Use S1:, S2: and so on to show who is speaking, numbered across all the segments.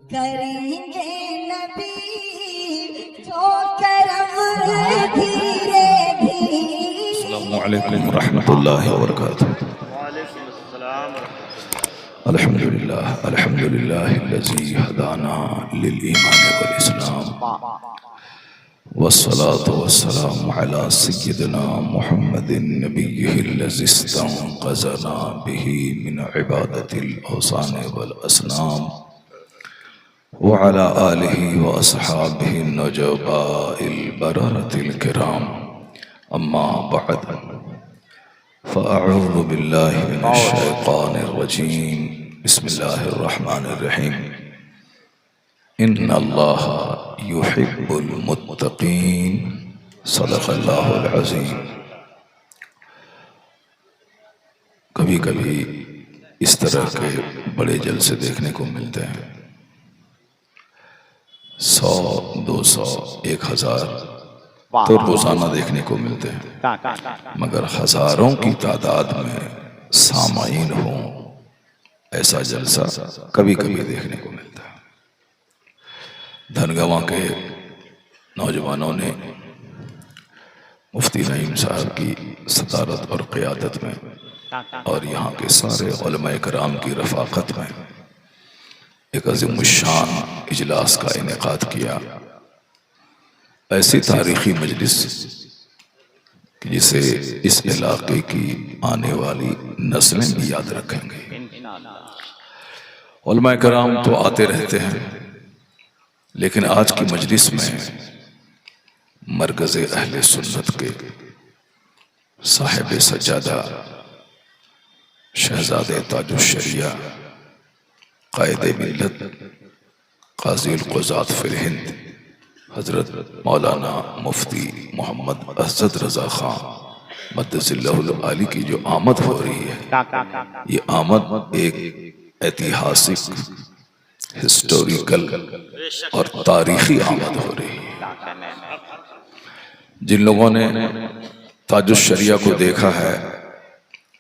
S1: करेंगे नबी जो करम धीरे धीरे।
S2: अस्सलामु अलैकुम रहमतुल्लाहि व बरकातुहू। अल्हम्दुलिल्लाह अल्हम्दुलिल्लाहिल्लज़ी हदाना लिल ईमान वल इस्लाम वस्सलातु वस्सलामु अला सय्यिदिना मुहम्मदिन नबिय्यिहिल्लज़ी इस्तंक़ज़ना बिही मिन इबादतिल औसान वल असनाम व अला आलिहि व अस्हाबिहि नुजबाइल बररतिल किराम। अम्मा बअद फ़अऊज़ु बिल्लाहि मिनश्शैतानिर रजीम। बिस्मिल्लाहिर्रहमानिर्रहीम। इन्नल्लाहा युहिब्बुल मुत्तक़ीन। सदक़ल्लाहुल अज़ीम। कभी कभी इस तरह के बड़े जलसे देखने को मिलते हैं। 100, 200, 1000 तो रोजाना देखने को मिलते हैं, मगर हजारों की तादाद में सामाईन हों ऐसा जलसा कभी कभी देखने को मिलता है। धनगवां के नौजवानों ने मुफ्ती नईम साहब की सदारत और क़ियादत में और यहाँ के सारे उलमाए कराम की रफ़ाक़त में एक अज़ीमुश्शान इजलास का इनेकाद किया। ऐसी तारीख़ी मजलिस कि जिसे इस इलाके की आने वाली नस्लें भी याद रखेंगे। उलमाए कराम तो आते रहते हैं, लेकिन आज की मजलिस में मरकज़े अहले सुन्नत के साहिब सज्जादा शहजादे ताजुश्शरिया क़ाइदे मिल्लत क़ाज़ील क़ुज़ात फ़िल हिंद हज़रत मौलाना मुफ्ती मोहम्मद असद रज़ा ख़ान मद्दसिल्लाहुल आली की जो आमद हो रही है, ये आमद एक ऐतिहासिक, हिस्टोरिकल और तारीख़ी आमद हो रही है। जिन लोगों ने ताजुश्शरिया को देखा है,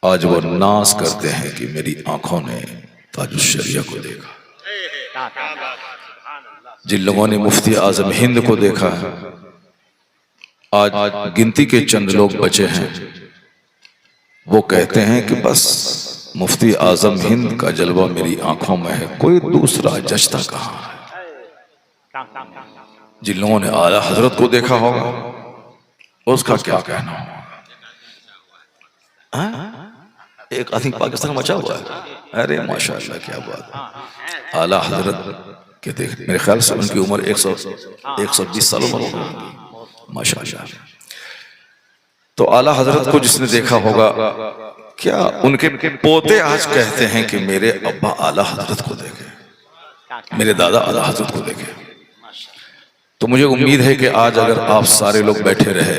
S2: आज वो नाज करते हैं कि मेरी आंखों ने ताजुश्शरिया को देखा। जिन लोगों ने मुफ्ती आज़म हिंद को देखा है, आज गिनती के चंद लोग बचे हैं, वो कहते हैं कि बस मुफ्ती आज़म हिंद का जलवा मेरी आंखों में है, कोई दूसरा जचता कहाँ है। जिन लोगों ने आला हजरत को देखा होगा, उसका क्या कहना होगा। एक आई थिंक पाकिस्तान में मचा हुआ है। अरे माशाअल्लाह, क्या बात है। आला हजरत के देख, मेरे ख्याल से उनकी उम्र 120 सालों में होगी माशाअल्लाह। तो आला हजरत को जिसने देखा होगा, क्या उनके पोते आज कहते हैं कि मेरे अब्बा आला हजरत को देखे, मेरे दादा आला हजरत को देखे। तो मुझे उम्मीद है कि आज अगर आप सारे लोग बैठे रहे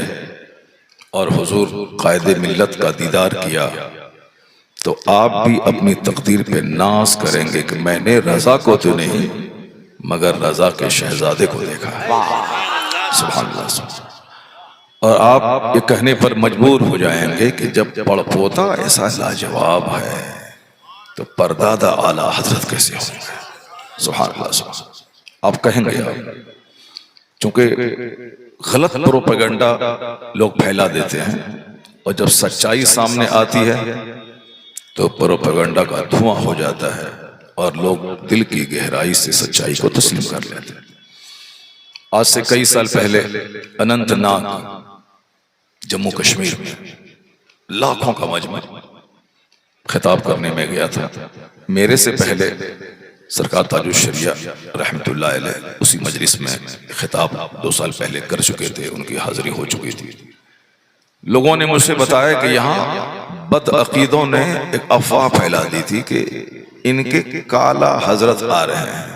S2: और हुजूर क़ाइदे मिल्लत का दीदार किया, तो आप भी अपनी तकदीर पे नाज करेंगे कि मैंने रजा को तो नहीं मगर रजा के शहजादे को देखा है। सुभान अल्लाह। और आप ये कहने पर मजबूर हो जाएंगे कि जब पड़पोता ऐसा लाजवाब है तो परदादा आला हजरत कैसे होंगे। सुभान अल्लाह। आप कहेंगे, चूंकि गलत प्रोपेगेंडा लोग फैला देते हैं और जब सच्चाई सामने आती है तो प्रोपेगेंडा का धुआं हो जाता है और लोग दिल की गहराई से सच्चाई को तस्लीम कर लेते हैं। आज से कई साल पहले अनंतनाग जम्मू कश्मीर में लाखों का मजमा खिताब करने में गया था। मेरे से पहले सरकार ताजुश्शरिया रहमतुल्लाह अलैह उसी मजलिस में खिताब 2 साल पहले कर चुके थे, उनकी हाजिरी हो चुकी थी। लोगों ने मुझसे बताया कि यहाँ बदअकीदों ने एक अफवाह फैला दी थी कि इनके काला हजरत आ रहे हैं।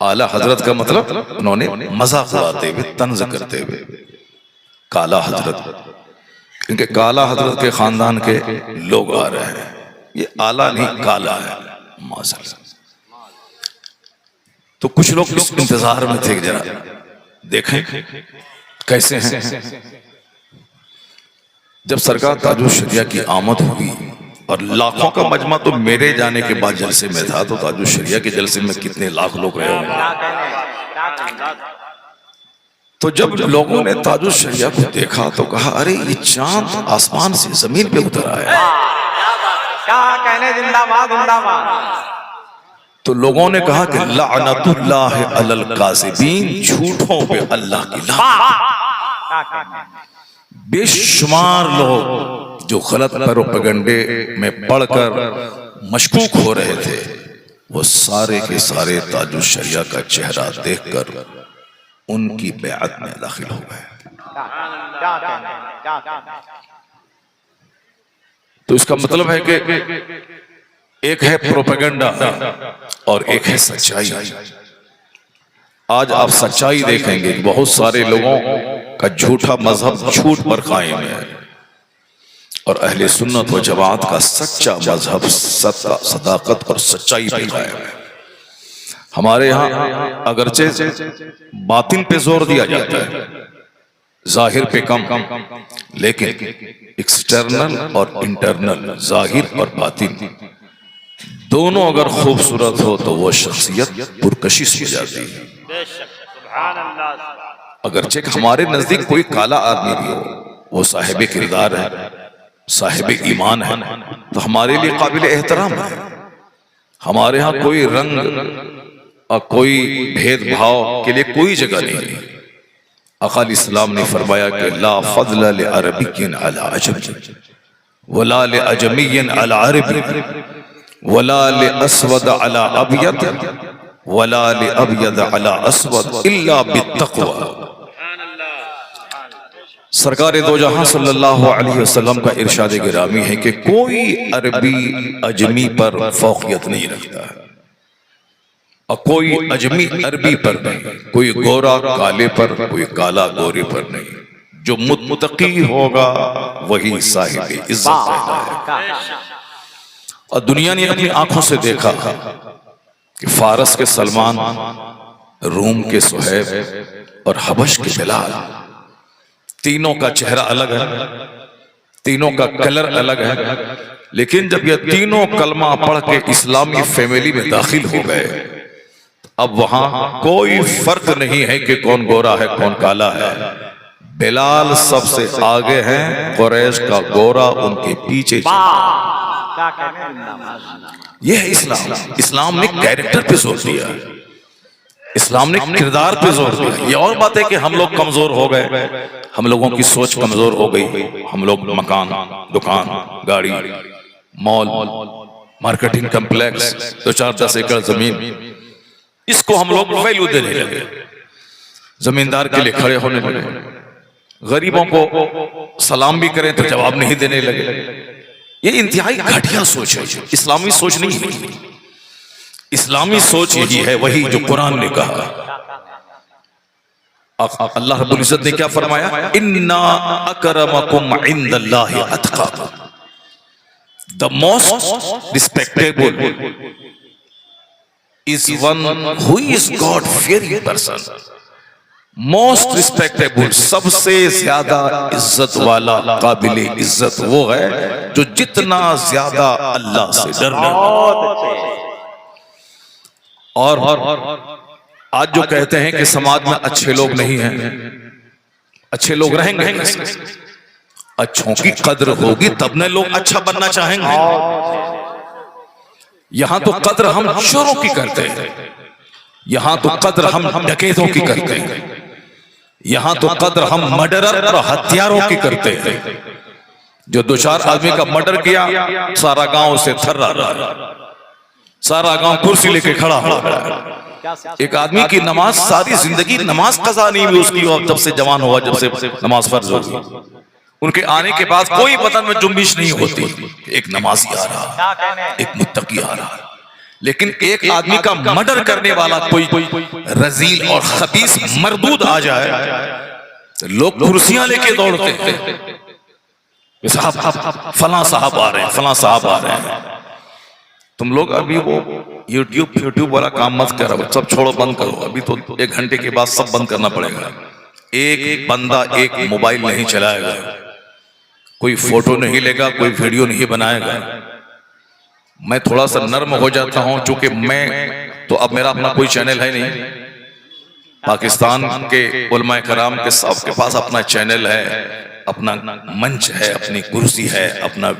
S2: आला हजरत का मतलब उन्होंने मजाक उड़ाते हुए, तंज करते हुए काला हजरत, इनके काला हजरत के खानदान के लोग आ रहे हैं। ये आला नहीं, काला है माशाअल्लाह। तो कुछ लोग इस इंतजार में थे, जरा देखें कैसे हैं। जब सरकार ताजुश्शरिया की आमद हुई और लाखों का मजमा तो मेरे जाने के बाद जलसे में था, तो ताजुल शरिया के जलसे में कितने लाख लोग रहे होंगे। तो जब लोगों ने ताजुल शरिया को देखा तो कहा, अरे ये चांद आसमान से जमीन पे उतर आया।
S3: क्या कहने, जिंदाबाद जिंदाबाद।
S2: तो लोगों ने कहा कि लानतुल्लाह अलल काज़िबीन, झूठों पे अल्लाह की लानत। बेशुमार लोग जो गलत प्रोपेगेंडे में पढ़कर मशकूक हो रहे थे, वो सारे के सारे ताजुल शरिया का चेहरा देखकर उनकी बैअत में दाखिल हो गए। तो इसका मतलब है कि एक है प्रोपेगेंडा और एक है सच्चाई। आज आप सच्चाई देखेंगे, बहुत सारे लोगों का झूठा मजहब झूठ पर कायम है, और अहले सुन्नत व जमात का सच्चा मजहब सदाकत और सच्चाई पर कायम है। हमारे यहाँ अगरचे बातिन पे जोर दिया जाता है, जाहिर पे कम, लेकिन एक्सटर्नल और इंटरनल, जाहिर और बातिन दोनों अगर खूबसूरत हो तो वो शख्सियत पुरकशिश हो जाती है। अगरचे हमारे नजदीक कोई काला आदमी भी हो, वो साहिब किरदार है, साहिब ईमान है, तो हमारे लिए काबिल एहतराम है। हमारे यहाँ कोई रंग और कोई भेदभाव के लिए कोई जगह नहीं है। अकाल इस्लाम ने फरमाया कि ला फज़ल लि अरबिय्यिन अला अजमी वला लि अजमिय्यिन अला अरबी वला लि अस्वद अला अबयद वला लि अबयद अला अस्वद इल्ला बित्तक़वा। सरकार दो जहां सल्लल्लाहु अलैहि वसल्लम का इरशाद गिरामी है कि कोई अरबी अजमी पर फौकियत नहीं रखता है, और कोई अजमी अरबी पर नहीं, कोई गोरा काले पर, कोई काला गोरे पर नहीं। जो मुत्तकी होगा वही साहिब इज्जत है। और दुनिया ने अपनी आंखों से देखा कि फारस के सलमान, रूम के सुहैब और हबश के बिलाल, तीनों का चेहरा अलग है, तीनों का कलर अलग है, लेकिन जब ये तीनों कलमा पढ़ के इस्लामी फैमिली में दाखिल हो गए, अब वहां कोई फर्क नहीं है कि कौन गोरा है कौन काला है। बिलाल सबसे आगे हैं, कुरैश का गोरा उनके पीछे। यह है इस्लाम। इस्लाम ने कैरेक्टर पे जोर दिया, इस्लाम ने किरदार पे जोर दिया। ये और बात है कि हम लोग कमजोर हो गए, हम लोगों की सोच कमजोर हो गई। हम लोग मकान, दुकान, गाड़ी, मॉल, मार्केटिंग कम्प्लेक्स, 2-4-10 एकड़ जमीन, इसको हम लोग वैल्यू देने लगे, जमींदार के लिए खड़े होने लगे, गरीबों को सलाम भी करें तो जवाब नहीं देने लगे। ये इंतहाई घटिया सोच है, इस्लामी सोच नहीं है। इस्लामी सोच यही है, वही जो कुरान ने कहा। अल्लाह रब्बुल इज्जत ने क्या फरमाया, इन्ना अकरमकुम इंदल्लाहि अतकाकुम, the most respectable is one who is God fearing person. Most respectable, सबसे ज्यादा इज्जत वाला, काबिल इज्जत वो है जो जितना ज्यादा अल्लाह से डरने वाला। और आज जो कहते हैं कि समाज में अच्छे लोग नहीं हैं, अच्छे लोग रहेंगे कैसे? अच्छों की कद्र होगी तब न लोग अच्छा बनना चाहेंगे। यहां तो कद्र हम चोरों की करते हैं, यहां तो कद्र हम डकैतों की करते हैं, यहां तो कद्र हम मर्डरर और हत्यारों की करते हैं। जो 2-4 आदमी का मर्डर किया, सारा गांव उसे थर्रा रहा, सारा गांव कुर्सी लेके खड़ा हो गया। एक आदमी की नमाज, सारी जिंदगी नमाज कज़ा नहीं हुई उसकी, और जब से जवान हुआ, जब से नमाज फर्ज होगी, उनके आने के बाद कोई बदन में जुम्बिश नहीं होती। एक नमाजी आ रहा, एक मुत्तकी आ रहा, लेकिन एक आदमी का मर्डर करने वाला कोई रजील और खबीस मरदूद आ जाए तो लोग कुर्सियां लेके दौड़ते हैं, साहब फलां साहब आ रहे हैं, फलां साहब आ रहे हैं। तुम लोग अभी वो यूट्यूब वाला काम मत करो, सब छोड़ो, बंद करो। अभी तो 1 घंटे के बाद सब बंद करना पड़ेगा। एक बंदा एक मोबाइल नहीं चलाएगा, कोई फोटो नहीं लेगा, कोई वीडियो नहीं बनाएगा, मैं थोड़ा सा नर्म हो जाता हूं, चूंकि मैं तो अब मेरा अपना कोई चैनल है नहीं। पाकिस्तान के उलमाए कराम के सबके पास अपना चैनल है, अपना मंच है, अपनी कुर्सी है, अपना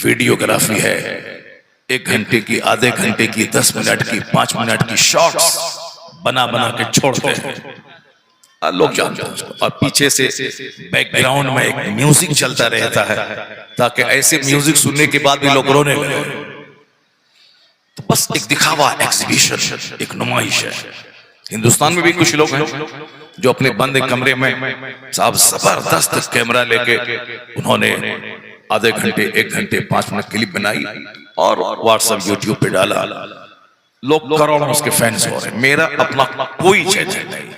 S2: वीडियोग्राफी है। 1 घंटे की, आधे घंटे की, 10 मिनट की, 5 मिनट की शॉर्ट्स बना बना के छोड़ते हैं, लोग जानते हैं उसको। और पीछे से बैकग्राउंड में एक म्यूजिक चलता रहता है, ताकि ऐसे म्यूजिक सुनने के बाद भी लोग रोने लगे। तो बस एक दिखावा, एग्जीबिशन, एक नुमाइश है। हिंदुस्तान में भी कुछ लोग हैं जो अपने बंद कमरे में साहब जबरदस्त कैमरा लेके उन्होंने आधे घंटे, 1 घंटे, 5 मिनट क्लिप बनाई और व्हाट्सएप, यूट्यूब पे डाला। लोग करोड़ों उसके फैंस हो रहे हैं। मेरा अपना कोई चैनल नहीं,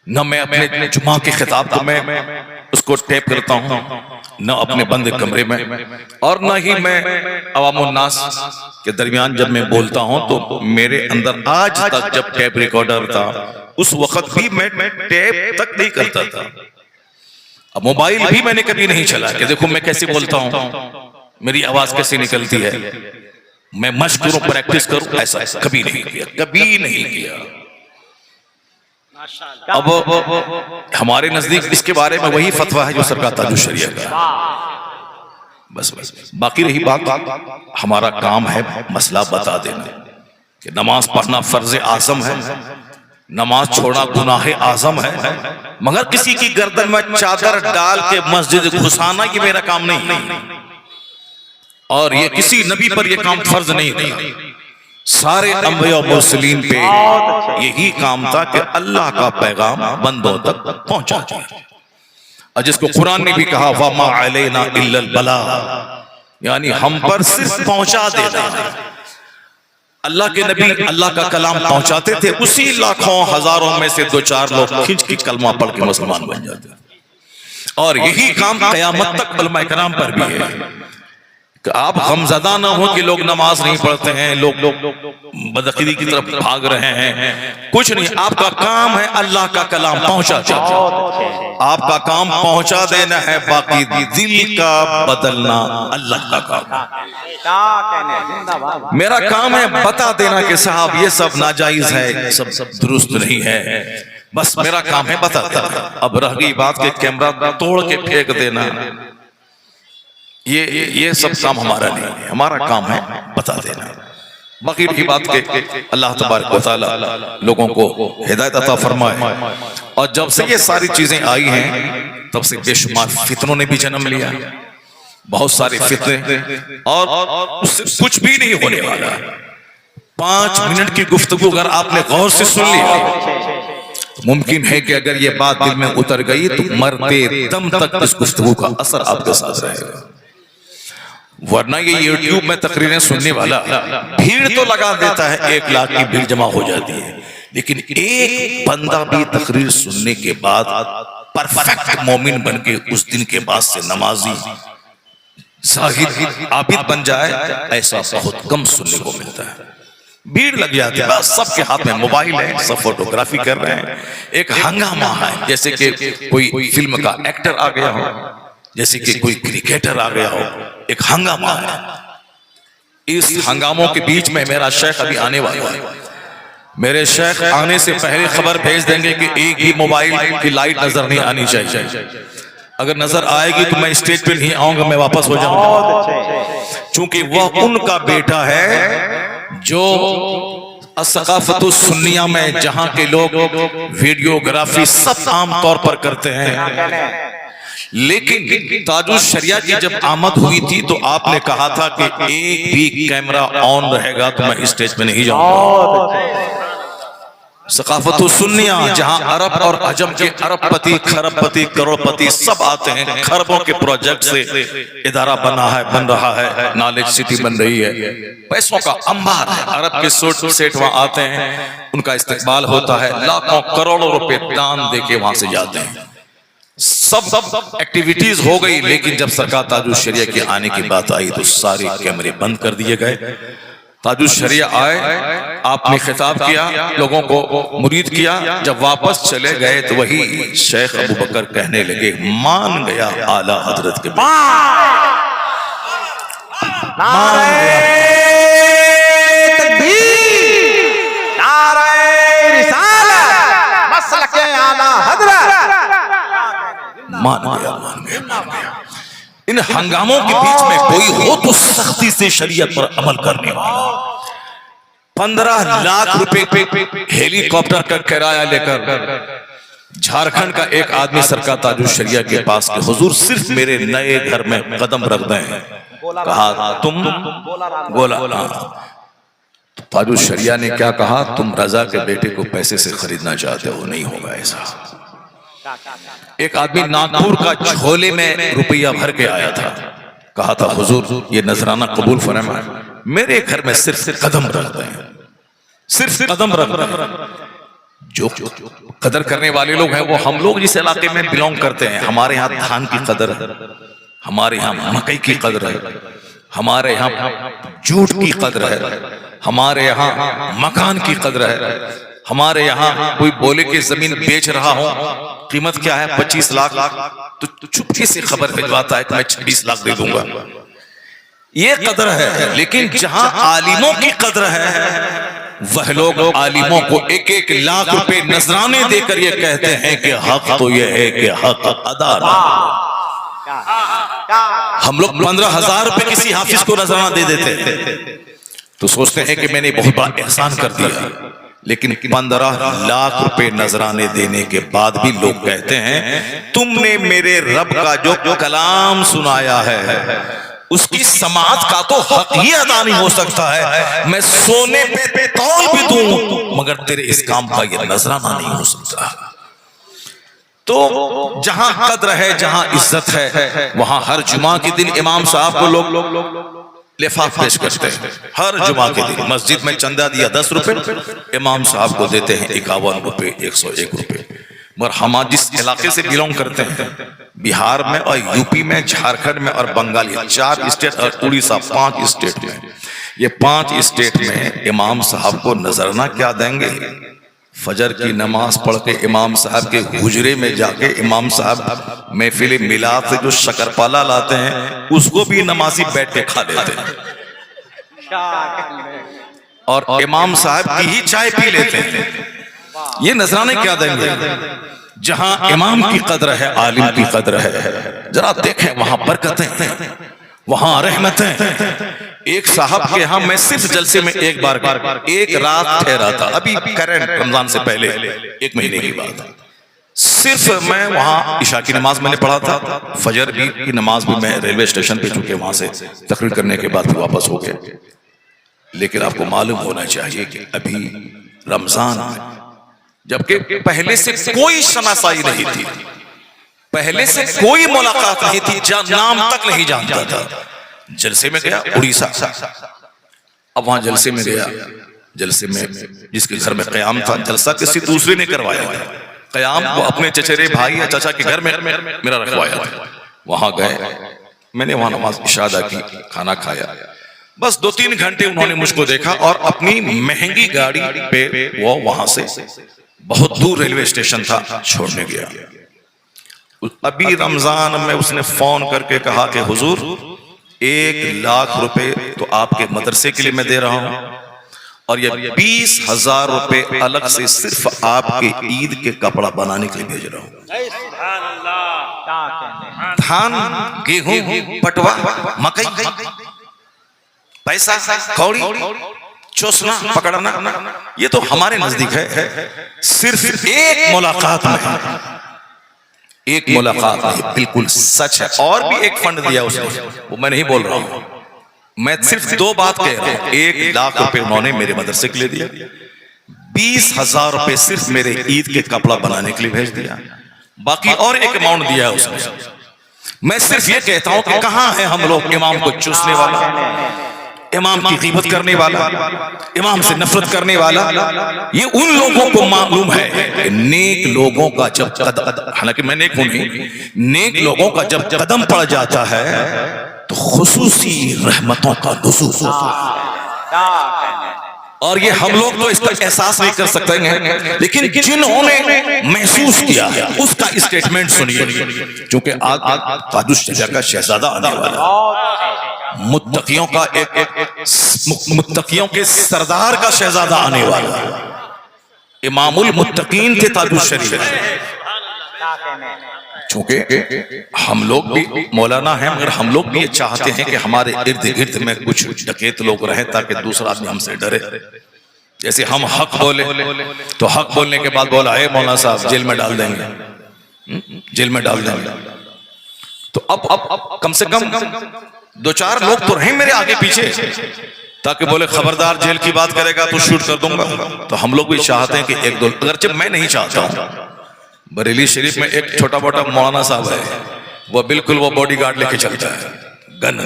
S2: न मैं अपने जुमा के खिताब को मैं उसको टेप करता हूं, न अपने बंद कमरे में, और न ही मैं अवामुन्नास के दरमियान जब मैं बोलता हूं तो मेरे अंदर आज तक, जब टेप रिकॉर्डर था उस वक्त भी मैं टेप तक नहीं करता था। अब मोबाइल भी मैंने कभी नहीं चला कि देखो मैं कैसे बोलता हूं, मेरी आवाज कैसे निकलती है, मैं मश्क करूं, प्रैक्टिस करूं, ऐसा कभी नहीं किया, कभी नहीं किया। अब हमारे नजदीक इसके बारे में वही फतवा है जो सरकार ताजुश शरिया का। बस बाकी रही बात, हमारा काम है मसला बता देना कि नमाज पढ़ना फर्ज आज़म है, नमाज छोड़ना गुनाह आज़म है, मगर किसी की गर्दन में चादर डाल के मस्जिद घुसाना ये मेरा काम नहीं, और ये किसी नबी पर ये काम फर्ज नहीं था। सारे अंबिया और मुरसलीन पे यही काम था कि अल्लाह का पैगाम बंदों तक पहुंचा जाए। और जिसको कुरान ने भी कहा वमा अलैना इल्लल बला, यानी हम पर सिर्फ पहुंचा देना। अल्लाह के नबी अल्लाह का कलाम पहुंचाते थे, उसी लाखों हजारों में से 2-4 लोग खींच के कलमा पढ़ के मुसलमान बन जाते। और यही काम क़यामत तक उलमाए कराम पर भी है। आप गमज़दा ना हो कि लोग नमाज नहीं पढ़ते हैं, लोग बदअक़ीदी की तरफ भाग रहे हैं, कुछ नहीं। आपका काम है अल्लाह का कलाम पहुंचा देना, आपका काम पहुंचा देना है, बाकी दिल का बदलना अल्लाह का काम। मेरा काम है बता देना कि साहब ये सब नाजायज है, सब दुरुस्त नहीं है, बस मेरा काम है बताता। अब रह गई बात के कैमरा तोड़ के फेंक देना, ये सब काम हमारा नहीं है, हमारा काम है बता देना। बाकी की बात के अल्लाह तबारक व तआला लोगों को हिदायत अता फरमाए। और जब से ये सारी चीजें आई हैं तब से बेशुमार फितनों ने भी जन्म लिया, बहुत सारे फितने, और उससे कुछ भी नहीं होने वाला। 5 मिनट की गुफ्तगू अगर आपने गौर से सुन लिया, मुमकिन है कि अगर ये बात दिल में उतर गई तो मरते दम तक इस गुफ्तगू का असर आपके साथ रहेगा। वरना ये यूट्यूब में तकरीरें सुनने वाला भीड़ तो लगा देता है, 1 लाख की भीड़ जमा हो जाती है, लेकिन एक बंदा भी तकरीर सुनने के बाद परफेक्ट मोमिन बन के उस दिन के बाद से नमाजी, साहिद, आबिद बन जाए, ऐसा बहुत कम सुनने को मिलता है। भीड़ लग जाती है, बस सबके हाथ में मोबाइल है, सब फोटोग्राफी कर रहे हैं, एक हंगामा है, जैसे कि कोई फिल्म का एक्टर आ गया हो, जैसे कि कोई क्रिकेटर आ गया हो, एक हंगामा है। इस हंगामों के बीच में मेरा शेख अभी आने वाला है। मेरे शेख आने से पहले खबर भेज देंगे कि एक ही मोबाइल की लाइट नजर नहीं आनी चाहिए, अगर नजर आएगी तो मैं स्टेज पे नहीं आऊंगा, मैं वापस हो जाऊंगा। चूंकि वह उनका बेटा है जो असकाफतु सुन्निया में जहां के लोग वीडियोग्राफी सब आम तौर पर करते हैं, लेकिन ताजुश शरिया की जब आमद हुई थी तो आपने कहा था कि एक भी कैमरा ऑन रहेगा तो मैं स्टेज पे नहीं जाऊंगा। सकाफतु सुन्निया जहां अरब और अजम के अरबपति, खरबपति, करोड़पति सब आते हैं, खरबों के प्रोजेक्ट से इदारा बन रहा है, नॉलेज सिटी बन रही है, पैसों का अंबार है। अरब के सेठ वहां आते हैं, उनका इस्तेमाल होता है, लाखों करोड़ों रुपए दान देके वहां से जाते हैं। सब एक्टिविटीज हो गई, लेकिन जब सरकार ताजुश शरिया के आने की बात आई तो सारे कैमरे बंद कर दिए गए। ताजुश शरिया आए, आपने खिताब किया, लोगों को मुरीद किया, जब वापस चले गए तो वही शेख अबू बकर कहने लगे मान गया आला हजरत के
S3: नारे तकबीर, नारे रिसालत, मसलके आला हजरत।
S2: मान गया, मान गया, मान गया। इन हंगामों के बीच में कोई हो तो सख्ती से शरीयत पर अमल करने वाला। 15 लाख रुपए हेलीकॉप्टर का किराया लेकर झारखंड का एक आदमी सरकार ताजुल शरिया के पास के हुजूर सिर्फ मेरे नए घर में कदम रख दें। कहा तुम बोला ताजुल शरिया ने क्या कहा, तुम रजा के बेटे को पैसे से खरीदना चाहते हो, नहीं होगा ऐसा। एक आदमी नागपुर का झोले में रुपया भर के आया था, कहा था हुजूर ये नजराना कबूल फरमाएं, मेरे घर में सिर्फ कदम रख दें, सिर्फ कदम रख दें। जो कदर करने वाले लोग हैं वो हम लोग जिस इलाके में बिलोंग करते हैं, हमारे यहाँ धान की कदर है, हमारे यहाँ मकई की कदर है, हमारे यहाँ जूट की कदर है, हमारे यहाँ मकान की कदर है, हमारे यहाँ कोई बोले कि जमीन बेच रहा हो, कीमत क्या है 25 लाख, तो चुपके से खबर भिजवाता है कि मैं 26 लाख दे दूंगा। ये कदर है। लेकिन जहां आलिमों की कदर है वह लोग आलिमों को 1-1 लाख रुपए नजराने देकर ये कहते हैं कि हक तो ये है कि हक अदा ना। हम लोग 15,000 रुपए किसी हाफिज को नजराना दे देते तो सोचते हैं कि मैंने बहुत बड़ा एहसान कर दिया, लेकिन 15 लाख रुपए नजराने देने के बाद भी लोग कहते हैं तुमने मेरे रब का जो कलाम सुनाया है उसकी समाज का तो हक ही अदा नहीं हो सकता है, मैं सोने पे तौल भी दूं मगर तेरे इस काम का ये नजराना नहीं हो सकता। तो जहां कद्र है, जहां इज्जत है, वहां हर जुमा के दिन इमाम साहब को लोग लिफाफ पेश करते हैं। हर जुमा के दिन मस्जिद में चंदा दिया 10 रुपए, इमाम साहब को देते हैं 51 रुपए, 101 रुपए। मगर हम जिस इलाके से बिलोंग करते हैं, बिहार में और यूपी में, झारखंड में और बंगाल, 4 स्टेट और उड़ीसा 5 स्टेट में, ये 5 स्टेट में इमाम साहब को नजराना क्या देंगे? फजर की नमाज पढ़ के इमाम साहब के हुजरे में जाके इमाम साहब महफिल मिलाद से जो शक्करपाला लाते हैं उसको भी नमाजी बैठ के खा लेते हैं, और इमाम साहब की ही चाय पी लेते हैं। ये नजराने क्या देंगे? जहां इमाम की कदर है, आलिम की कदर है, जरा देखें वहां बरकतें हैं, वहां रहमतें। एक साहब के यहाँ मैं सिर्फ जलसे में एक रात ठहरा था, अभी करंट रमजान से पहले 1 महीने की बात है। सिर्फ मैं वहां इशा की नमाज मैंने पढ़ा था, फजर की नमाज भी मैं रेलवे स्टेशन पे चुके वहां से तकरीर करने के बाद वापस हो गए। लेकिन आपको मालूम होना चाहिए कि अभी रमजान में, जबकि पहले से कोई शनासाई नहीं थी, पहले से कोई मुलाकात नहीं थी, नाम तक नहीं जानता था। जलसे में गया उड़ीसा, अब वहां जलसे में गया, जलसे में जिसके घर में क़याम था, जलसा किसी दूसरे ने करवाया था, क़याम वो अपने चचेरे भाई या चाचा के घर में मेरा रखवाया था। वहां गए, मैंने वहां नमाज इशा अदा की, खाना खाया, बस 2-3 घंटे उन्होंने मुझको देखा और अपनी महंगी गाड़ी पे वो वहां से बहुत दूर रेलवे स्टेशन था छोड़ने गया। अभी रमजान में उसने फोन करके कहा कि हुजूर 1 लाख रुपए तो आपके मदरसे के लिए मैं दे रहा हूं, और ये 20,000 रुपए अलग से सिर्फ आपके ईद के कपड़ा बनाने के लिए भेज रहा हूं। धान, गेहूं, पटवा, मकई, पैसा, कौड़ी, चोसना, पकड़ना, ये तो हमारे नजदीक है। सिर्फ एक मुलाकात में, एक मुलाकात नहीं, बिल्कुल सच है। और भी एक फंड दिया उसने, वो मैं नहीं बोल रहा हूं, मैं सिर्फ 2 बात कह रहा हूं। 1 लाख रुपए उन्होंने मेरे मदरसे के लिए दिया, 20,000 रुपए सिर्फ मेरे ईद के कपड़ा बनाने के लिए भेज दिया, बाकी और एक अमाउंट दिया है उसने। मैं सिर्फ ये कहता हूं कि कहां है हम लोग इमाम को चूसने वाला, इमाम की ग़ीबत करने वाला, इमाम से नफरत करने वाला। ये उन लोगों को मालूम है कि नेक लोगों का जब कदम, हालांकि मैं नेक हूं नहीं, नेक लोगों का जब कदम पड़ जाता है तो खुसूसी रहमतों का नुज़ूल होता है। और ये हम लोग तो इसका एहसास नहीं कर सकते हैं, लेकिन जिन्होंने महसूस किया है उसका स्टेटमेंट सुनिए, क्योंकि आज ताजुल शरिया का शहजादा आने वाला है। मुत्तकियों का मुत्तकियों के सरदार का शहजादा आने वाला है। इमामुल मुत्तकीन थे ताजुश शरीफ। चूंकि हम लोग भी मौलाना हैं, मगर हम लोग भी ये चाहते हैं कि हमारे इर्द गिर्द में कुछ डकैत लोग रहें ताकि दूसरा आदमी हमसे डरे। जैसे हम हक बोले तो हक बोलने के बाद बोला है मौलाना साहब जेल में डाल देंगे, जेल में डाल देंगे। तो अब कम से कम 2-4 लोग तो रहें मेरे आगे पीछे, ताकि बोले खबरदार जेल की बात करेगा तो शूट कर दूंगा। तो हम लोग भी चाहते हैं कि 1-2, अगरचे मैं नहीं चाहता हूं। बरेली शरीफ में एक छोटा मोटा मौलाना साहब है, वो बिल्कुल वो बॉडीगार्ड लेके चलता है, गन।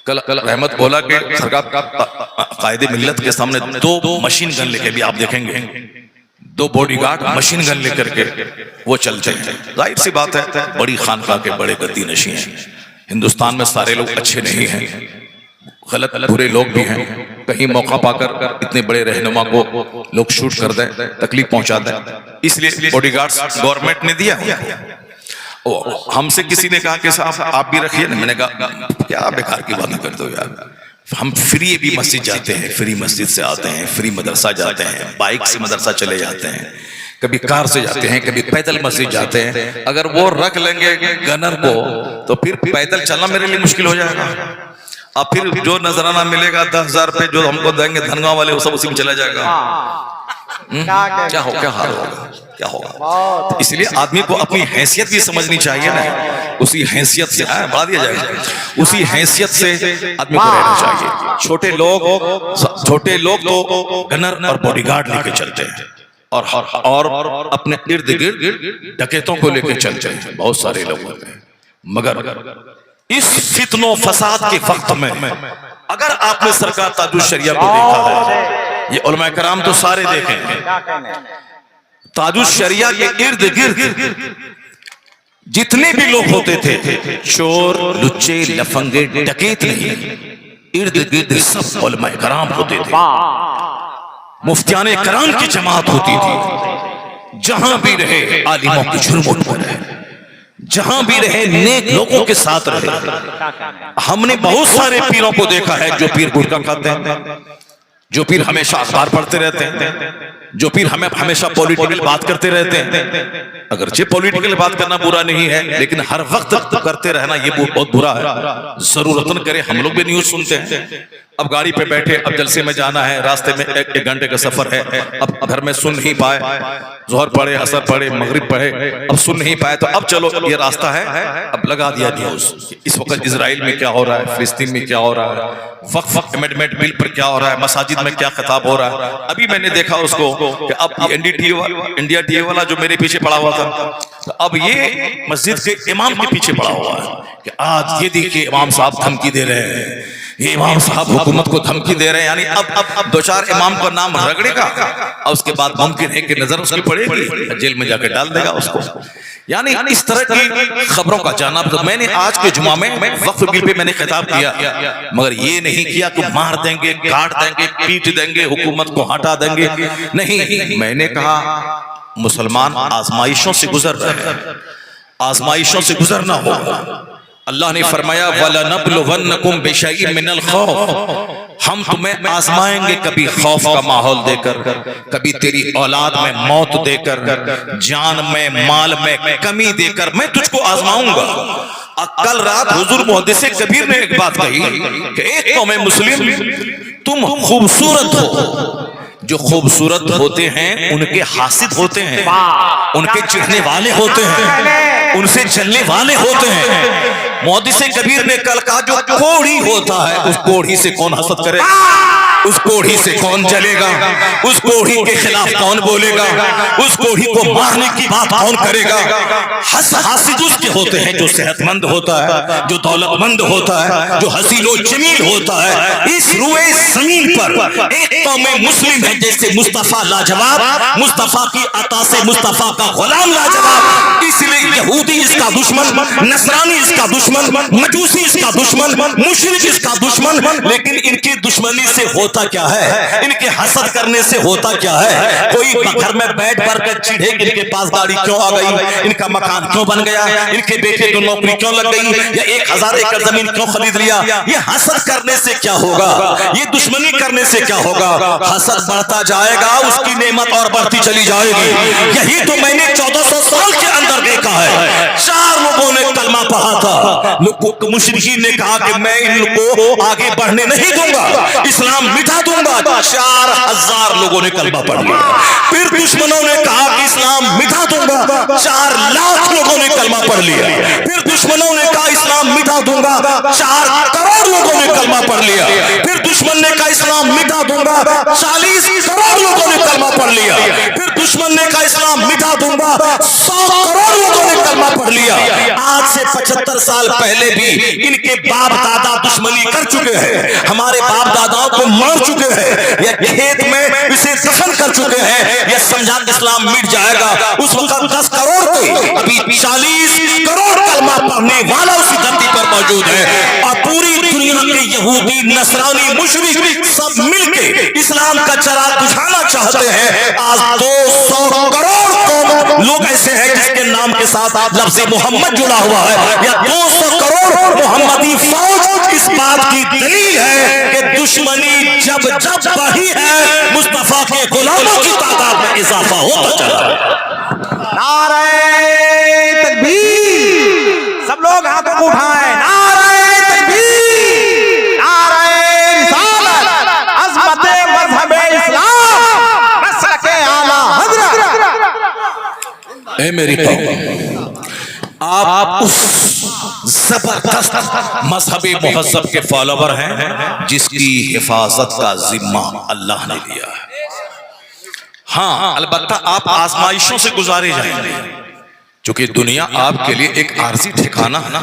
S2: कल रहमत बोला कि सरकार कायदे मिल्लत के सामने 2 मशीन गन लेके भी आप देखेंगे, 2 बॉडीगार्ड मशीन गन लेकर के वो चलते हैं। जाहिर सी बात है बड़ी खानका के बड़े गद्दी नशी हैं। हिंदुस्तान में सारे लोग अच्छे नहीं हैं, गलत बुरे लोग भी हैं। कहीं मौका पाकर इतने बड़े रहनुमा को लोग शूट कर दें, तकलीफ पहुंचा दें, इसलिए बॉडीगार्ड्स गवर्नमेंट ने दिया। हमसे किसी ने कहा कि साहब आप भी रखिए ना। मैंने कहा क्या बेकार की बातें करते हो यार, हम फ्री भी मस्जिद जाते हैं, फ्री मस्जिद से आते हैं, फ्री मदरसा जाते हैं, बाइक से मदरसा चले जाते हैं, कभी कार से जाते हैं, कभी पैदल मस्जिद जाते हैं। अगर वो रख लेंगे गनर को तो फिर पैदल चलना मेरे लिए मुश्किल हो जाएगा। अब फिर जो नजराना मिलेगा 10,000 रुपए जो हमको देंगे धनगांव वाले, वो सब उसी में चला जाएगा। क्या हाल होगा, क्या होगा। तो इसलिए आदमी को अपनी हैसियत भी समझनी चाहिए ना, उसी हैसियत से बढ़ा दिया जाएगा, उसी हैसियत से आदमी को रहना चाहिए। छोटे लोग तो गनर और बॉडीगार्ड लेके चलते हैं और अपने इर्द गिर्द डकैतों को लेके चलते हैं, बहुत सारे लोग होते हैं। मगर इस फितनो फसाद के वक्त में अगर आपने सरकार ताजुश शरिया को देखा है, ये उलमा कराम तो सारे देखे हैं, ताजुश शरिया के इर्द गिर्द जितने भी लोग होते थे, चोर लुच्चे लफंगे डकैत नहीं, इर्द गिर्द सब उलमा कराम होते थे, मुफ्तियाने कराम की जमात होती थी। जहां भी रहे आलिमों की झुरमुट पर रहे, जहां भी रहे नेक लोगों के साथ रहे। हमने बहुत सारे पीरों को देखा है जो पीर गुटखा खाते हैं, जो पीर हमेशा अखबार पढ़ते रहते हैं, जो पीर हमें हमेशा पॉलिटिकल बात करते रहते हैं। अगरचे पॉलिटिकल बात करना बुरा नहीं है, लेकिन हर वक्त करते रहना ये बहुत बुरा है। जरूरतन करे हम लोग भी न्यूज सुनते हैं, अब गाड़ी पे बैठे, अब जलसे में जाना है, रास्ते में 1 घंटे का सफर है, अब घर में सुन नहीं पाए, जोहर पढ़े, असर पढ़े, मगरिब पढ़े, अब सुन नहीं पाए, तो अब चलो ये रास्ता है, अब लगा दिया न्यूज। इस वक्त इजराइल में क्या हो रहा है, फिलिस्तीन में क्या हो रहा है, वक्फ अमेंडमेंट बिल पर क्या हो रहा है, मसाजिद में क्या खिताब हो रहा है। अभी मैंने देखा उसको कि अब इंडिया टीवी वाला जो मेरे पीछे पड़ा हुआ था, तो अब ये मस्जिद के इमाम के पीछे पड़ा हुआ है कि आज ये देखिए इमाम साहब धमकी दे रहे हैं, ये इमाम साहब हुकूमत को धमकी दे रहे हैं। यानी अब 2-4 इमाम का नाम रगड़ेगा और उसके बाद मुमकिन है कि नजर उसकी पड़ेगी, जेल में जाकर डाल देगा उसको। यानी इस तरह की खबरों का जाना। तो मैंने आज के जुमा में वक्फ बिल पे मैंने खिताब किया, मगर ये नहीं किया कि मार देंगे, काट देंगे, पीट देंगे, हुकूमत को हटा देंगे, नहीं। मैंने कहा मुसलमान आजमाइशों से गुजर रहे हैं, आजमाइशों से गुजरना होगा। अल्लाह ने फरमाया वलनब्लुवन्नकुम बिशैइन मिनल खौफ, हम तुम्हें आजमाएंगे, कभी खौफ का माहौल देकर, कभी तेरी औलाद में मौत देकर, जान में माल में कमी देकर मैं तुझको आजमाऊंगा। कल रात हुजूर मुहद्दिस कबीर ने एक बात कही कि एक कौम मुस्लिम तुम खूबसूरत हो, जो खूबसूरत होते हैं उनके हासिद होते हैं, उनके चिढ़ने वाले होते हैं, उनसे चलने वाले होते हैं। मुहद्दिस कबीर ने कल कहा जो कोढ़ी होता है उस कोढ़ी से कौन हसद करे, उस कोढ़ी से कौन चलेगा, उस कोढ़ी के खिलाफ कौन बोलेगा, उस कोढ़ी को मारने की बात कौन करेगा। हासिद उसके होते हैं जो सेहतमंद होता है, जो दौलतमंद होता है, जो हसीनो जमील होता है। इस रुए जमीन पर एक कौम मुस्लिम है जैसे मुस्तफा लाजवाब, मुस्तफा की अता से मुस्तफा का गुलाम लाजवाब। इसलिए यहूदी इसका दुश्मन, नसरानी इसका दुश्मन, मजूसी इसका दुश्मन, मुशरिक इसका दुश्मन, लेकिन इनकी दुश्मनी से
S4: होता क्या है, इनके हसद करने से होता क्या है। कोई घर में बैठ कर चिढ़े कि इनके पास गाड़ी क्यों आ गई, इनका मकान क्यों बन गया, इनके बेटे को नौकरी क्यों लग गई, या 1000 एकड़ जमीन क्यों खरीद लिया। ये हसद करने से क्या होगा, ये दुश्मनी करने से क्या होगा। हसद बढ़ता जाएगा, उसकी नेमत और बढ़ती चली जाएगी। यही तो मैंने 1400 साल के अंदर देखा है। 4 लोगों ने कलमा पढ़ा था, मुशरिकीन ने कहा कि मैं इनको आगे बढ़ने नहीं दूंगा, इस्लाम मिटा दूंगा। 4000 लोगों ने कलमा पढ़ लिया। फिर दुश्मनों ने कहा कि इस्लाम मिटा दूंगा, 4 लाख लोगों ने कलमा पढ़ लिया। फिर दुश्मनों ने कहा इस्लाम मिटा दूंगा, 4 करोड़ लोगों ने कलमा पढ़ लिया। फिर दुश्मन ने कहा इस्लाम मिटा दूंगा, 40 करोड़ लोगों ने कलमा पढ़ लिया। फिर दुश्मन ने कहा इस्लाम मिटा दूंगा, 100 करोड़ लोगों ने कलमा पढ़ लिया। आज से 75 साल पहले भी इनके बाप दादा दुश्मनी कर चुके हैं, हमारे बाप दादाओं को मार चुके हैं, या खेत में इसे दफन कर चुके हैं। यह समझा इस्लाम मिट जाएगा। उस वक्त 10 करोड़ थे, अभी 40 करोड़ कलमा पढ़ने वाला उसी धरती पर मौजूद है। और पूरी दुनिया के यहूदी, नसरानी, मुशरिक सब मिलके इस्लाम का चिराग बुझाना चाहते हैं। आज 200 करोड़ लोग ऐसे हैं जिसके नाम के साथ लफ्ज़ मोहम्मद जुड़ा हुआ है, या 200 करोड़ मोहम्मदी फौज इस बात की दलील है कि दुश्मनी जब जब बढ़ी है, मुस्तफा के गुलामों की तादाद में इजाफा होता चला है।
S3: नारे तकबीर, सब लोग हाथों को उठाएं। नारे तकबीर, नारे रिसालत, अज़मते मज़हबे इस्लाम, मसलके आला हज़रत।
S4: ऐ मेरी कौम, आप उस जबरदस्त मजहबी मुहज्जब के फॉलोवर हैं जिसकी हिफाजत का जिम्मा अल्लाह ने दिया है। हाँ, अलबत्ता आप आजमाइशों से गुजारे जाएंगे, क्योंकि दुनिया आपके लिए एक आरजी ठिकाना है ना।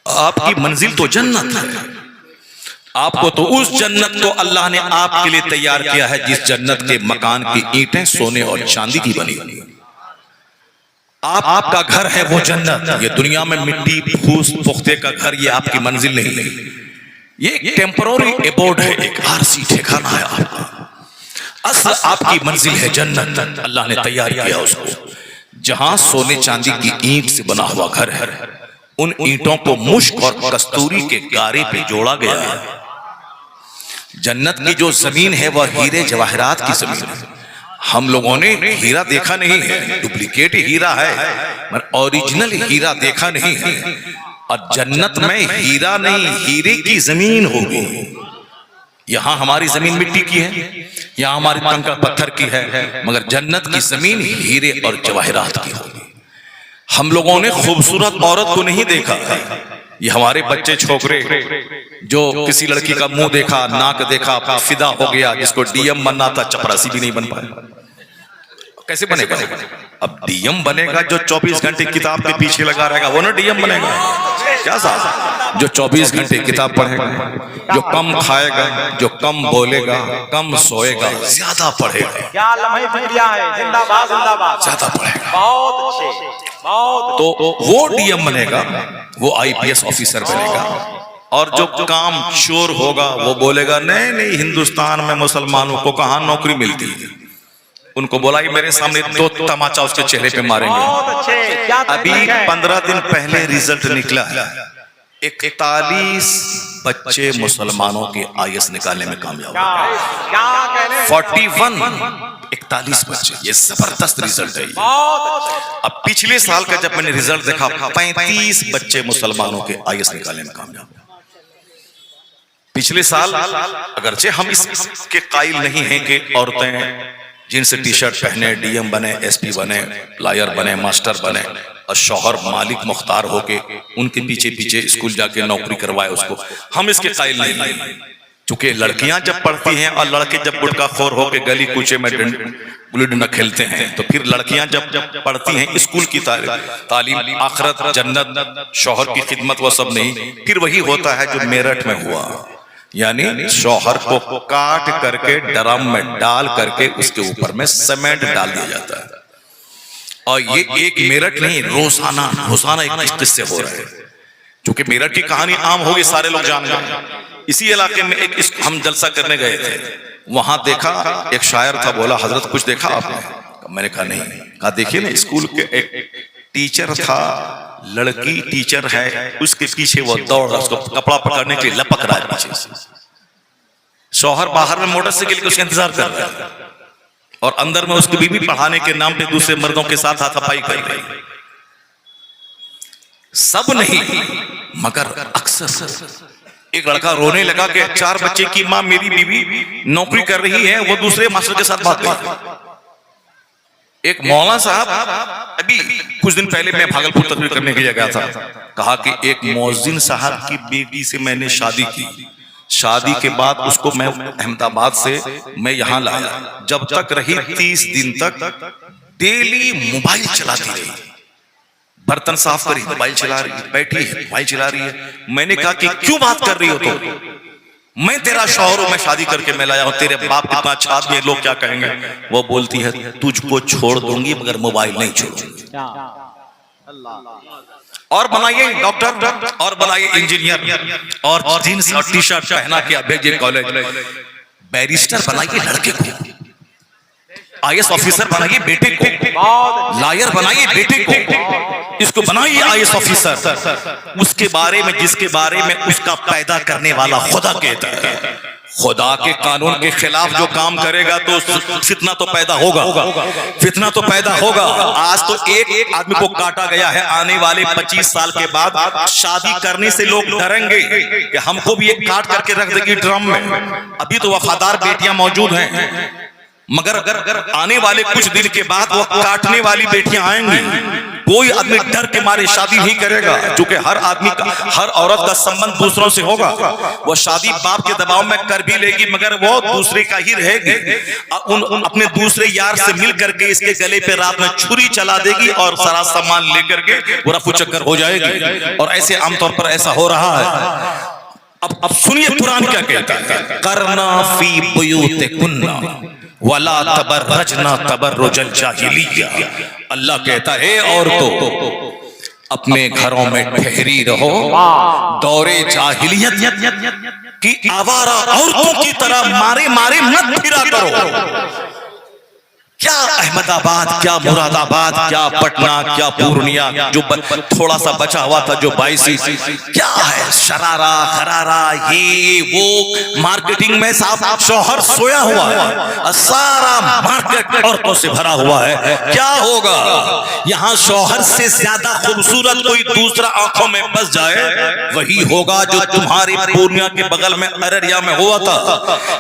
S4: आपकी मंजिल तो जन्नत है। आपको तो उस जन्नत को अल्लाह ने आपके लिए तैयार किया है जिस जन्नत के मकान की ईंटें सोने और चांदी की बनी हुई। आपका घर है वो जन्नत। ये दुनिया में मिट्टी, फूस, पुख्ते का घर ये आपकी मंजिल नहीं, ये एक टेम्पररी एबोर्ड है, एक आरजी ठिकाना है आपका। असल आपकी मंजिल है जन्नत। अल्लाह ने तैयार किया उसको, जहां सोने चांदी की ईंट से बना हुआ घर है। उन ईंटों को मुश्क और कस्तूरी के गारे पे जोड़ा गया है। जन्नत की जो जमीन है वह हीरे जवाहरात की जमीन है। हम लोगों ने हीरा देखा नहीं है, डुप्लीकेट हीरा है, मगर ओरिजिनल हीरा देखा नहीं है। और जन्नत में हीरा नहीं, हीरे की जमीन होगी। यहाँ हमारी जमीन मिट्टी की है, यहाँ हमारी कंकड़ पत्थर की है, मगर जन्नत की जमीन हीरे और जवाहरात की होगी। हम लोगों ने खूबसूरत औरत को नहीं देखा। ये हमारे बच्चे छोकरे जो किसी लड़की का मुंह देखा, नाक देखा, फिदा हो गया, जिसको डीएम बनना था, चपरासी भी नहीं बन पाया। कैसे बनेगा? अब डीएम बनेगा जो 24 घंटे किताब के पीछे लगा रहेगा, वो ना डीएम बनेगा। क्या साहब? जो 24 घंटे किताब पढ़ेगा, जो कम खाएगा, जो कम बोलेगा, कम सोएगा, ज्यादा पढ़ेगा।
S3: क्या लम्हे फिक्रिया है, जिंदाबाद जिंदाबाद,
S4: ज्यादा पढ़ेगा,
S3: बहुत अच्छे, बहुत।
S4: तो वो डीएम बनेगा, वो आईपीएस ऑफिसर बनेगा। और जो काम चोर होगा वो बोलेगा नहीं नहीं, हिंदुस्तान में मुसलमानों को कहाँ नौकरी मिलती है। उनको बोला कि मेरे सामने 2 तमाचा उसके चेहरे पे मारेंगे।
S3: बहुत अच्छे। क्या
S4: अभी 15 दिन पहले रिजल्ट निकला है, 41 बच्चे मुसलमानों के आईएएस निकालने में कामयाब हुए।
S3: क्या कहने?
S4: 41 बच्चे, ये जबरदस्त रिजल्ट है। अब पिछले साल का जब मैंने रिजल्ट देखा, 35 बच्चे मुसलमानों के आईएएस निकालने में कामयाब हुए। पिछले साल, अगरचे हम इसके कायल नहीं हैं कि औरतें जिनसे टी शर्ट पहने डीएम बने, एसपी बने, लॉयर बने, मास्टर बने, और शौहर मालिक मुख्तार होके उनके पीछे पीछे स्कूल जाके नौकरी करवाए उसको, हम इसके कायल नहीं। चूंकि लड़कियां जब पढ़ती हैं और लड़के जब गुटखा खोर होके गली कूचे में गुल्ली डंडा खेलते हैं, तो फिर लड़कियां जब पढ़ती हैं स्कूल की तालीम, आखिरत, जन्नत, शौहर की खिदमत, वो सब नहीं। फिर वही होता है जो मेरठ में हुआ, यानी शौहर को काट करके ड्रम में डाल करके उसके ऊपर में सीमेंट डाल दिया जाता है। और ये एक मेरठ नहीं, रोजाना एक किस्से हो रहे हैं।
S2: चूंकि मेरठ की कहानी आम होगी, सारे लोग जान गए। इसी इलाके में एक हम जलसा करने गए थे, वहां देखा एक शायर था, बोला हजरत कुछ देखा आपने? मैंने कहा नहीं। कहा देखिए ना, स्कूल के एक टीचर था, लड़की टीचर है, उसके पीछे वो दौड़ रहा, उसको कपड़ा पकड़ने के लिए लपक रहा है पीछे से। शौहर बाहर में मोटरसाइकिल के उसका इंतजार कर रहा है, और अंदर में उसकी बीवी पढ़ाने के नाम पे दूसरे मर्दों के साथ हाथापाई कर रही। सब नहीं मगर अक्सर एक लड़का रोने लगा कि 4 बच्चे की मां मेरी बीवी नौकरी कर रही है, वो दूसरे मास्टर के साथ भाग गई। एक मौलाना साहब, अभी कुछ दिन पहले मैं भागलपुर तकरीर करने के लिए गया था, कहा कि एक मौजिन साहब की बेटी से मैंने शादी की, शादी के बाद उसको मैं अहमदाबाद से मैं यहां लाया, जब तक रही 30 दिन तक डेली मोबाइल चलाती रही, बर्तन साफ करी मोबाइल चला रही है, बैठी है मोबाइल चला रही है। मैंने कहा कि क्यों बात कर रही हो तुम? मैं तेरा शौहर हूं, मैं शादी करके मैं लाया हूं, तेरे बाप कितना अच्छा आदमी है, लोग क्या कहेंगे? वो बोलती है तुझको छोड़ दूंगी मगर मोबाइल नहीं छोड़ूंगी। और बनाइए डॉक्टर, और बनाइए इंजीनियर, और जींस और टी शर्ट पहना के भेजिए कॉलेज। बैरिस्टर बनाइए लड़के को, IAS ऑफिसर बनाइए बेटे को, लॉयर बनाइए बेटे को, इसको बनाइए IAS ऑफिसर। उसके बारे में, जिसके बारे में उसका पैदा करने वाला खुदा कहता है, खुदा के कानून के खिलाफ जो काम करेगा तो फितना तो पैदा होगा, फितना तो पैदा होगा। आज तो एक आदमी को काटा गया है, आने वाले 25 साल के बाद शादी करने से लोग डरेंगे कि हमको भी एक काट करके रख देगी ड्रम में। अभी तो वफादार बेटियां मौजूद हैं, मगर अगर आने वाले कुछ दिन के बाद वो काटने वाली बेटियां आएंगी, कोई आदमी डर के मारे शादी नहीं करेगा, क्योंकि हर आदमी का, हर औरत का संबंध दूसरों से होगा। वो शादी बाप के दबाव में कर भी लेगी मगर वो दूसरे का ही रहेगी, अपने दूसरे यार से मिल करके इसके गले पे रात में छुरी चला देगी और सारा सामान लेकर के वो रफू चक्कर हो जाएगी। और ऐसे आमतौर पर ऐसा हो रहा है। अब सुनिए कुरान क्या कहता है, करना फी बुयूतिकुन्ना वला तबर्रजना तबर्रुजल जाहिलिया। अल्लाह कहता है औरतों अपने घरों में ठहरी रहो, दौरे जाहिलियत की आवारा औरतों की तरह मारे मारे मत फिरा करो। क्या अहमदाबाद, क्या मुरादाबाद, क्या पटना, क्या पूर्णिया, जो थोड़ा सा बचा हुआ था जो 22 क्या है, शरारा खरारा ये वो मार्केटिंग में साहब शौहर सोया हुआ है, सारा मार्केट औरतों से भरा हुआ है। क्या होगा? यहाँ शौहर से ज्यादा खूबसूरत कोई दूसरा आंखों में बस जाए, वही होगा जो तुम्हारे पूर्णिया के बगल में अररिया में हुआ था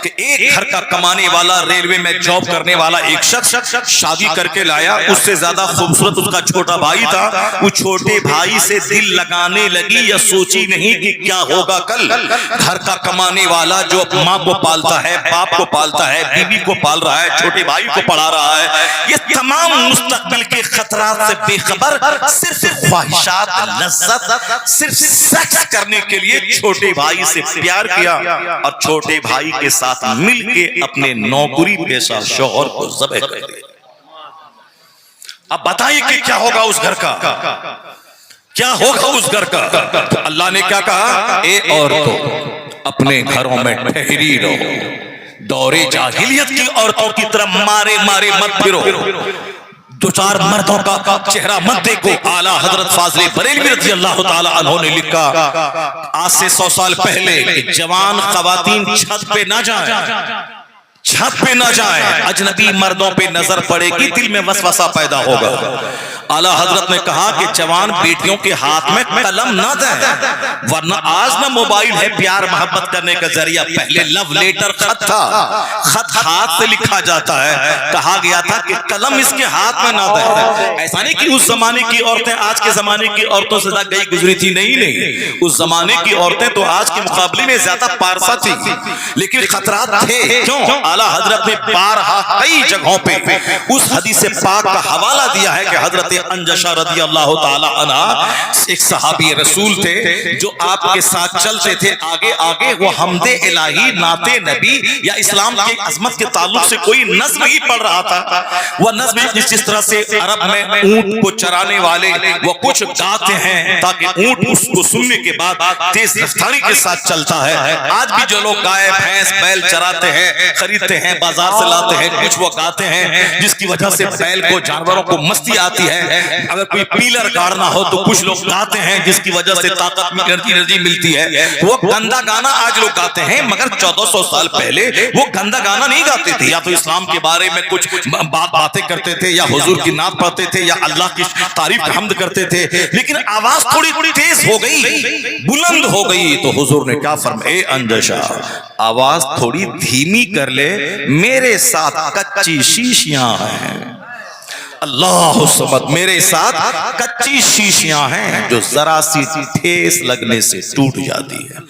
S2: कि एक घर का कमाने वाला, रेलवे में जॉब करने वाला एक शख्स शादी करके लाया, उससे ज्यादा खूबसूरत उसका छोटा भाई था। वो छोटे भाई से दिल लगाने लगी या सोची नहीं कि क्या होगा कल। घर का कमाने वाला जो माँ को पालता है, बाप को पालता है, बीवी को पाल रहा है, छोटे भाई को पढ़ा रहा है, ये तमाम मुस्तकबिल के खतरात से बेखबर, सिर्फ ख्वाहिशात, लज्जत, सिर्फ सेक्स करने के लिए छोटे भाई से प्यार किया और छोटे भाई के साथ मिलके अपने नौकरी पेशा शौहर को ज़ब्ह कर दिया। अब बताइए कि क्या होगा उस घर का, क्या होगा उस घर का? तो अल्लाह ने क्या कहा, ए औरतों अपने घरों में ठहरी रहो, दौरे जाहिलियत की औरतों की तरह मारे मारे मत फिरो, 2-4 मर्दों का चेहरा मत देखो। आला हजरत फाज़िल बरेलवी रज़ी अल्लाह ताला अन्हु ने लिखा आज से 100 साल पहले कि जवान ख़वातीन छत पे ना जाएं, छत पे ना जाए, अजनबी मर्दों पे नजर पड़ेगी, दिल में वसवसा पैदा होगा। आला हजरत ने कहा कि जवान बेटियों के हाथ में कलम ना दें, वरना आज ना मोबाइल है प्यार मोहब्बत करने का जरिया, पहले लव लेटर खत था, खत हाथ से लिखा जाता है। कहा गया था कि कलम इसके हाथ में ना दें। ऐसा नहीं कि उस जमाने की औरतें आज के जमाने की औरतों से ज्यादा गई गुजरी थी, नहीं, उस जमाने की औरतें तो आज के मुकाबले में ज्यादा पारसा थी, लेकिन खतरात थे। क्यों? आला हजरत ने बारहा कई जगहों पे उस हदीस पाक का हवाला दिया है कि हजरत
S4: अंजशा रदी अल्लाह ताला अन्हा एक सहाबी रसूल थे जो आपके साथ चलते थे आगे आगे। वो हमदे इलाही, नाते नबी या इस्लाम के अजमत के ताल्लुक से कोई नज़्म ही पढ़ रहा था। वह नज़्म जिस तरह से अरब में ऊंट को चराने वाले वो कुछ गाते हैं ताकि ऊंट उसको सुनने के बाद तेज रफ्तारी के साथ चलता है। आज भी जो लोग गाय भैंस बैल चराते हैं, खरीदते हैं, बाजार से लाते हैं, कुछ वो गाते हैं जिसकी वजह से बैल को, जानवरों को मस्ती आती है। अगर कोई पीलर गाड़ना हो तो कुछ लोग गाते हैं जिसकी वजह से ताकत में एनर्जी मिलती है। वो गंदा गाना आज लोग गाते हैं, मगर 1400 साल पहले वो गंदा गाना नहीं गाते थे। या तो इस्लाम के बारे में कुछ बातें करते थे, या हुजूर की नात पढ़ते थे, या अल्लाह की तारीफ हमद करते थे। लेकिन आवाज थोड़ी तेज हो गई, बुलंद हो गई, तो हुजूर ने क्या फरमाया, ए अंजशा आवाज थोड़ी धीमी कर ले, मेरे साथ कच्ची शीशियां हैं। अल्लाह समद, मेरे साथ कच्ची शीशियां हैं जो जरा सी ठेस लगने से टूट जाती है।